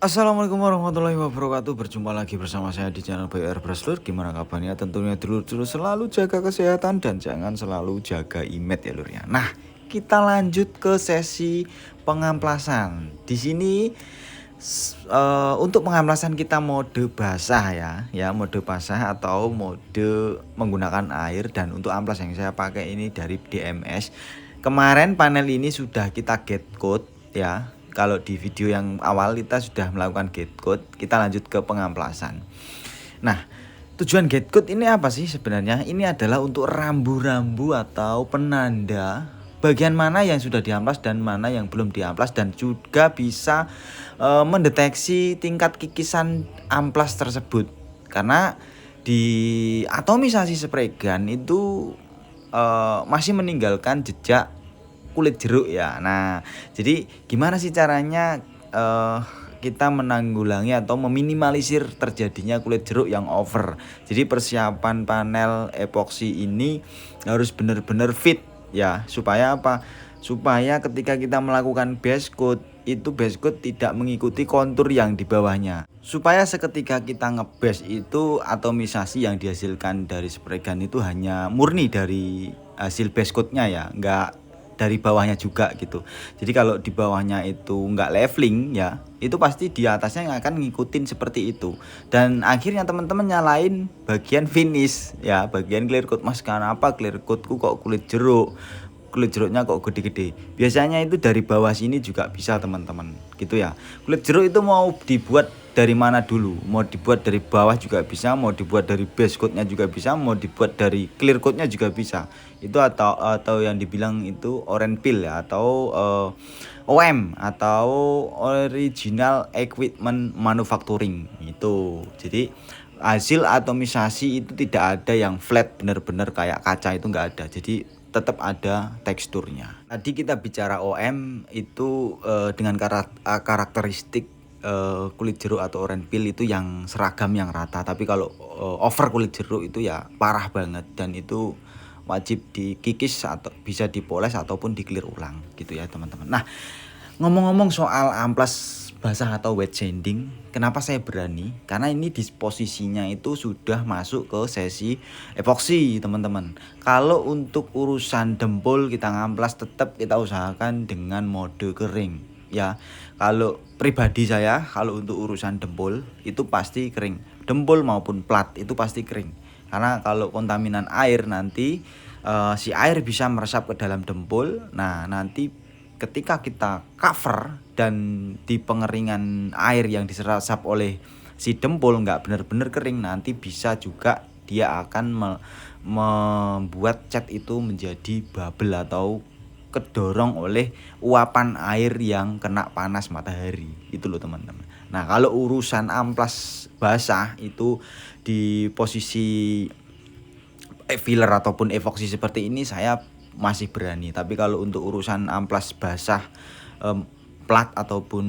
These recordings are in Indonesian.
Assalamualaikum warahmatullahi wabarakatuh. Berjumpa lagi bersama saya di channel BR Braslur. Gimana kabarnya? Tentunya dulu selalu jaga kesehatan dan jangan selalu jaga image ya lur ya. Nah, kita lanjut ke sesi pengamplasan. Di sini untuk pengamplasan kita mode basah ya mode basah atau mode menggunakan air. Dan untuk amplas yang saya pakai ini dari DMS. Kemarin panel ini sudah kita get code ya. Kalau di video yang awal kita sudah melakukan get code, kita lanjut ke pengamplasan. Nah, tujuan get code ini apa sih sebenarnya? Ini adalah untuk rambu-rambu atau penanda bagian mana yang sudah diamplas dan mana yang belum diamplas, dan juga bisa mendeteksi tingkat kikisan amplas tersebut. Karena di atomisasi spray gun itu masih meninggalkan jejak kulit jeruk ya. Nah, jadi gimana sih caranya kita menanggulangi atau meminimalisir terjadinya kulit jeruk yang over. Jadi persiapan panel epoksi ini harus benar-benar fit ya. Supaya apa? Supaya ketika kita melakukan base coat, itu base coat tidak mengikuti kontur yang di bawahnya. Supaya seketika kita ngebase itu atomisasi yang dihasilkan dari spray gun itu hanya murni dari hasil base coatnya ya, enggak dari bawahnya juga gitu. Jadi kalau di bawahnya itu nggak leveling ya, itu pasti di atasnya yang akan ngikutin seperti itu. Dan akhirnya teman-teman nyalain bagian finish ya, bagian clear coat. Mas, kenapa clear coatku kok kulit jeruknya kok gede-gede? Biasanya itu dari bawah sini juga bisa teman-teman gitu ya. Kulit jeruk itu mau dibuat dari mana dulu? Mau dibuat dari bawah juga bisa, mau dibuat dari base coatnya juga bisa, mau dibuat dari clear coatnya juga bisa. Itu atau yang dibilang itu orange peel ya, atau OM atau original equipment manufacturing itu. Jadi hasil atomisasi itu tidak ada yang flat benar-benar kayak kaca, itu enggak ada. Jadi tetap ada teksturnya. Tadi kita bicara OM itu dengan karakteristik kulit jeruk atau orange peel itu yang seragam, yang rata. Tapi kalau over kulit jeruk itu ya parah banget, dan itu wajib dikikis atau bisa dipoles ataupun di clear ulang gitu ya teman-teman. Nah, ngomong-ngomong soal amplas basah atau wet sanding, kenapa saya berani? Karena ini disposisinya itu sudah masuk ke sesi epoksi teman-teman. Kalau untuk urusan dempul kita ngamplas, tetap kita usahakan dengan mode kering ya. Kalau pribadi saya, kalau untuk urusan dempul itu pasti kering, dempul maupun plat itu pasti kering. Karena kalau kontaminan air nanti si air bisa meresap ke dalam dempul. Nah, nanti ketika kita cover dan di pengeringan air yang diserap oleh si dempul nggak benar-benar kering, nanti bisa juga dia akan membuat cat itu menjadi bubble atau kedorong oleh uapan air yang kena panas matahari itu loh teman-teman. Nah, kalau urusan amplas basah itu di posisi filler ataupun epoksi seperti ini saya masih berani. Tapi kalau untuk urusan amplas basah plat ataupun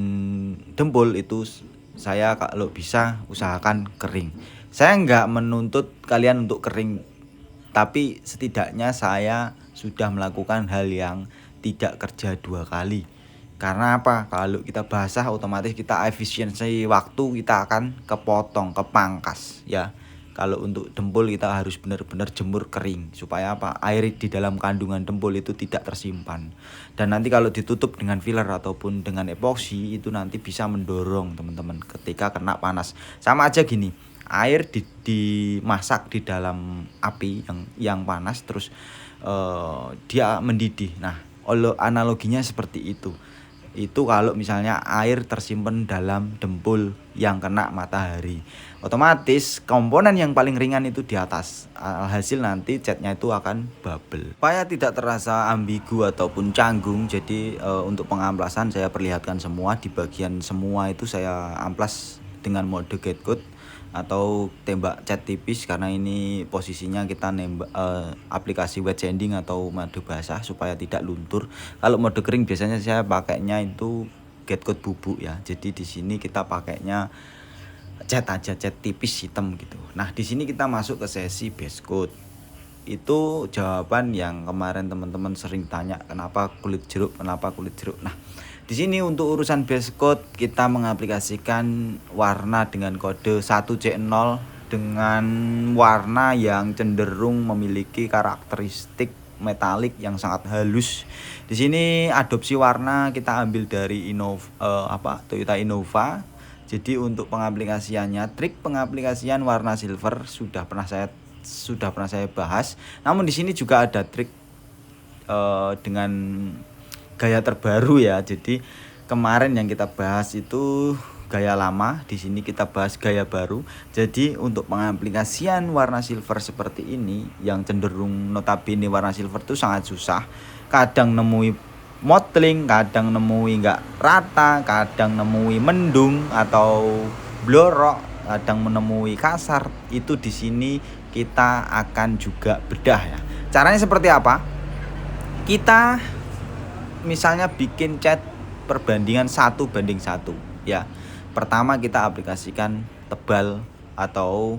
dempul itu saya kalau bisa usahakan kering. Saya nggak menuntut kalian untuk kering, tapi setidaknya saya sudah melakukan hal yang tidak kerja dua kali. Karena apa? Kalau kita basah otomatis kita efisiensi waktu kita akan kepotong, kepangkas ya. Kalau untuk dempul kita harus benar-benar jemur kering supaya apa? Air di dalam kandungan dempul itu tidak tersimpan. Dan nanti kalau ditutup dengan filler ataupun dengan epoksi itu nanti bisa mendorong teman-teman ketika kena panas. Sama aja gini, air dimasak di dalam api yang panas, terus dia mendidih. Nah, analoginya seperti itu. Itu kalau misalnya air tersimpan dalam dempul yang kena matahari, otomatis komponen yang paling ringan itu di atas. Alhasil nanti catnya itu akan bubble. Supaya tidak terasa ambigu ataupun canggung, jadi untuk pengamplasan saya perlihatkan semua. Di bagian semua itu saya amplas dengan mode get code atau tembak cat tipis, karena ini posisinya kita nembak aplikasi wet sanding atau mode basah supaya tidak luntur. Kalau mode kering biasanya saya pakainya itu get code bubuk ya. Jadi di sini kita pakainya cat aja, cat tipis hitam gitu. Nah, di sini kita masuk ke sesi base coat. Itu jawaban yang kemarin teman-teman sering tanya, kenapa kulit jeruk. Nah, Di sini untuk urusan base coat kita mengaplikasikan warna dengan kode 1C0 dengan warna yang cenderung memiliki karakteristik metalik yang sangat halus. Di sini adopsi warna kita ambil dari Toyota Innova. Jadi untuk pengaplikasiannya, trik pengaplikasian warna silver sudah pernah saya bahas. Namun di sini juga ada trik dengan gaya terbaru ya. Jadi kemarin yang kita bahas itu gaya lama, di sini kita bahas gaya baru. Jadi untuk pengaplikasian warna silver seperti ini yang cenderung notabene warna silver itu sangat susah. Kadang nemui mottling, kadang nemui nggak rata, kadang nemui mendung atau blorok, kadang menemui kasar. Itu di sini kita akan juga bedah ya. Caranya seperti apa? Kita misalnya bikin cat perbandingan 1:1 ya. Pertama kita aplikasikan tebal atau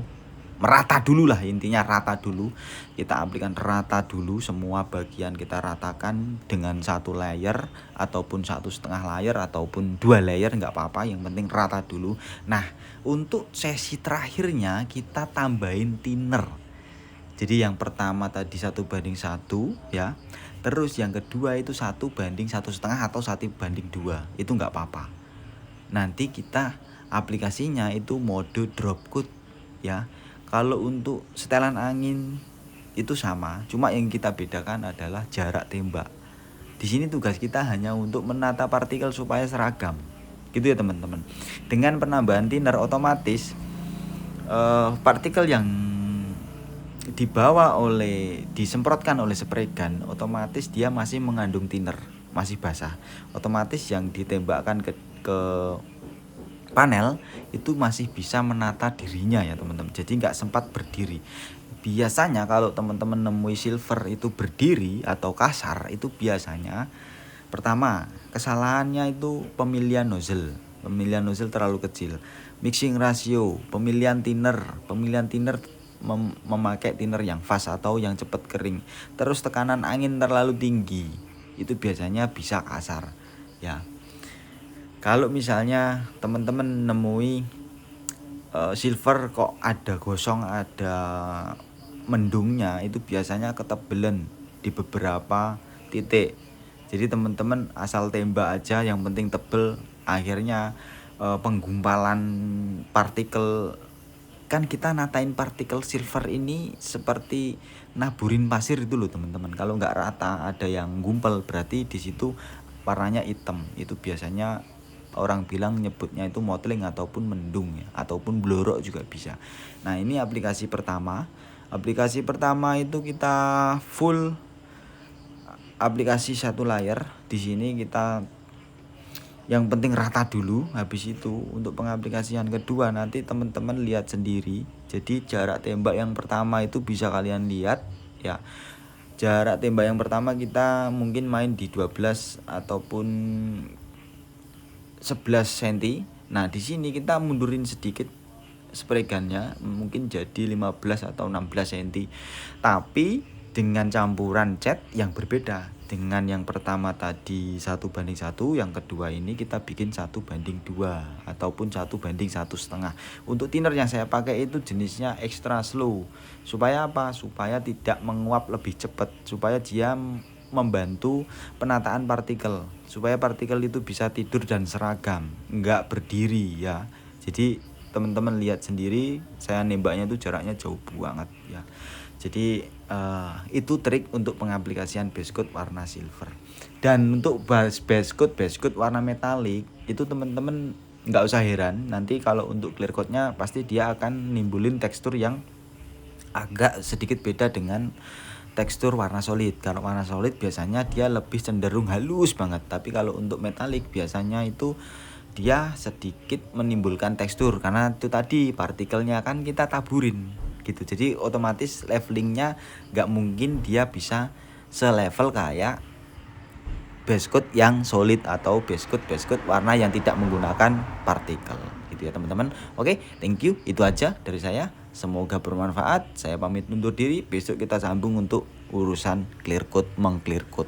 merata dulu lah, intinya rata dulu. Kita aplikasikan rata dulu, semua bagian kita ratakan dengan 1 layer ataupun 1,5 layer ataupun 2 layer, nggak apa-apa, yang penting rata dulu. Nah untuk sesi terakhirnya kita tambahin thinner. Jadi yang pertama tadi 1:1 ya. Terus yang kedua itu 1:1,5 atau 1:2. Itu nggak apa-apa. Nanti kita aplikasinya itu mode drop coat ya. Kalau untuk setelan angin itu sama, cuma yang kita bedakan adalah jarak tembak. Di sini tugas kita hanya untuk menata partikel supaya seragam. Gitu ya teman-teman. Dengan penambahan thinner otomatis partikel yang disemprotkan oleh spray gun, otomatis dia masih mengandung thinner, masih basah. Otomatis yang ditembakkan ke panel itu masih bisa menata dirinya ya teman-teman. Jadi nggak sempat berdiri. Biasanya kalau teman-teman nemui silver itu berdiri atau kasar, itu biasanya pertama kesalahannya itu pemilihan nozzle terlalu kecil, mixing ratio, pemilihan thinner memakai thinner yang fast atau yang cepat kering, terus tekanan angin terlalu tinggi, itu biasanya bisa kasar ya. Kalau misalnya teman-teman nemui silver kok ada gosong, ada mendungnya, itu biasanya ketebelan di beberapa titik. Jadi teman-teman asal tembak aja, yang penting tebel, akhirnya penggumpalan partikel. Kan kita natain partikel silver ini seperti naburin pasir itu loh teman-teman. Kalau nggak rata, ada yang gumpal, berarti di situ warnanya hitam. Itu biasanya orang bilang nyebutnya itu mottling ataupun mendung ya, ataupun blorok juga bisa. Nah ini aplikasi pertama. Aplikasi pertama itu kita full aplikasi 1 layer. Di sini kita yang penting rata dulu. Habis itu untuk pengaplikasian kedua nanti teman-teman lihat sendiri. Jadi jarak tembak yang pertama itu bisa kalian lihat ya. Jarak tembak yang pertama kita mungkin main di 12 ataupun 11 cm. Nah di sini kita mundurin sedikit spray gunnya, mungkin jadi 15 atau 16 cm. Tapi dengan campuran cat yang berbeda. Dengan yang pertama tadi 1:1, yang kedua ini kita bikin 1:2 ataupun 1:1,5. Untuk thinner yang saya pakai itu jenisnya extra slow. Supaya apa? Supaya tidak menguap lebih cepat, supaya dia membantu penataan partikel, supaya partikel itu bisa tidur dan seragam, nggak berdiri ya. Jadi teman-teman lihat sendiri, saya nembaknya itu jaraknya jauh banget ya. Jadi itu trik untuk pengaplikasian base coat warna silver. Dan untuk base coat warna metalik itu teman-teman nggak usah heran, nanti kalau untuk clear coatnya pasti dia akan nimbulin tekstur yang agak sedikit beda dengan tekstur warna solid. Kalau warna solid biasanya dia lebih cenderung halus banget, tapi kalau untuk metalik biasanya itu dia sedikit menimbulkan tekstur karena itu tadi partikelnya kan kita taburin gitu. Jadi otomatis levelingnya nggak mungkin dia bisa selevel kayak base coat yang solid atau base coat warna yang tidak menggunakan partikel gitu ya teman-teman. Oke, thank you, itu aja dari saya, semoga bermanfaat. Saya pamit undur diri, besok kita sambung untuk urusan clear coat, meng-clear coat.